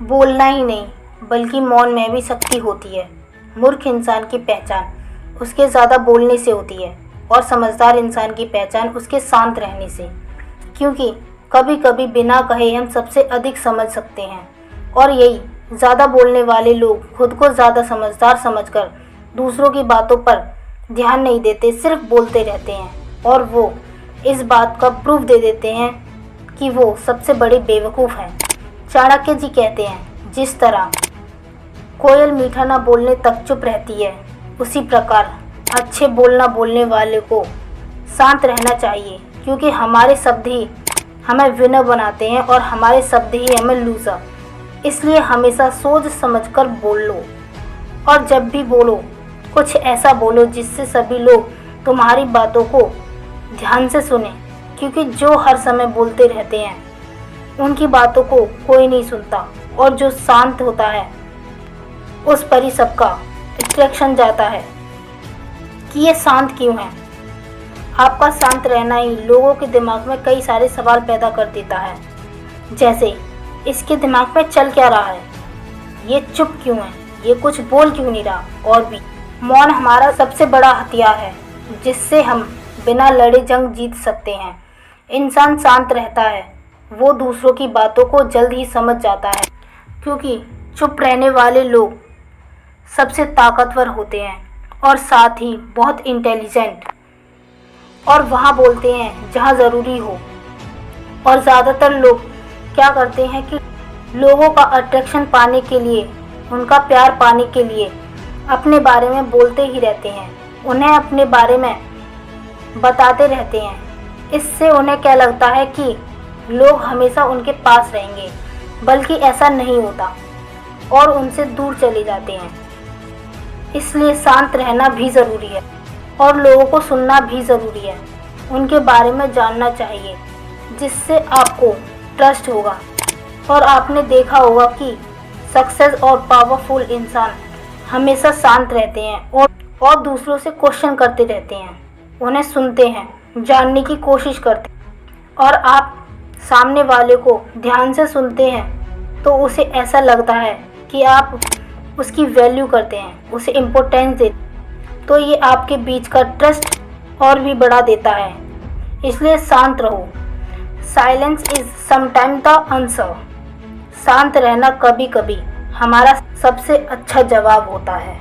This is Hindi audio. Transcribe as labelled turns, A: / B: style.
A: बोलना ही नहीं बल्कि मौन में भी शक्ति होती है। मूर्ख इंसान की पहचान उसके ज़्यादा बोलने से होती है और समझदार इंसान की पहचान उसके शांत रहने से। क्योंकि कभी कभी बिना कहे हम सबसे अधिक समझ सकते हैं और यही ज़्यादा बोलने वाले लोग खुद को ज़्यादा समझदार समझकर दूसरों की बातों पर ध्यान नहीं देते, सिर्फ बोलते रहते हैं और वो इस बात का प्रूफ दे देते हैं कि वो सबसे बड़े बेवकूफ़ हैं। चाणक्य जी कहते हैं, जिस तरह कोयल मीठा ना बोलने तक चुप रहती है, उसी प्रकार अच्छे बोलना बोलने वाले को शांत रहना चाहिए। क्योंकि हमारे शब्द ही हमें विनर बनाते हैं और हमारे शब्द ही हमें लूज़र। इसलिए हमेशा सोच समझकर बोल लो और जब भी बोलो कुछ ऐसा बोलो जिससे सभी लोग तुम्हारी बातों को ध्यान से सुने। क्योंकि जो हर समय बोलते रहते हैं उनकी बातों को कोई नहीं सुनता और जो शांत होता है उस पर ही सबका अट्रैक्शन जाता है कि ये शांत क्यों है। आपका शांत रहना ही लोगों के दिमाग में कई सारे सवाल पैदा कर देता है, जैसे इसके दिमाग में चल क्या रहा है, ये चुप क्यों है, ये कुछ बोल क्यों नहीं रहा। और भी मौन हमारा सबसे बड़ा हथियार है जिससे हम बिना लड़े जंग जीत सकते हैं। इंसान शांत रहता है, वो दूसरों की बातों को जल्द ही समझ जाता है। क्योंकि चुप रहने वाले लोग सबसे ताकतवर होते हैं और साथ ही बहुत इंटेलिजेंट, और वहाँ बोलते हैं जहाँ ज़रूरी हो। और ज़्यादातर लोग क्या करते हैं कि लोगों का अट्रैक्शन पाने के लिए, उनका प्यार पाने के लिए अपने बारे में बोलते ही रहते हैं, उन्हें अपने बारे में बताते रहते हैं। इससे उन्हें क्या लगता है कि लोग हमेशा उनके पास रहेंगे, बल्कि ऐसा नहीं होता और उनसे दूर चले जाते हैं। इसलिए शांत रहना भी ज़रूरी है और लोगों को सुनना भी ज़रूरी है, उनके बारे में जानना चाहिए, जिससे आपको ट्रस्ट होगा। और आपने देखा होगा कि सक्सेस और पावरफुल इंसान हमेशा शांत रहते हैं और दूसरों से क्वेश्चन करते रहते हैं, उन्हें सुनते हैं, जानने की कोशिश करते हैं। और आप सामने वाले को ध्यान से सुनते हैं तो उसे ऐसा लगता है कि आप उसकी वैल्यू करते हैं, उसे इम्पोर्टेंस देते हैं, तो ये आपके बीच का ट्रस्ट और भी बढ़ा देता है। इसलिए शांत रहो। Silence is sometime the answer. शांत रहना कभी कभी हमारा सबसे अच्छा जवाब होता है।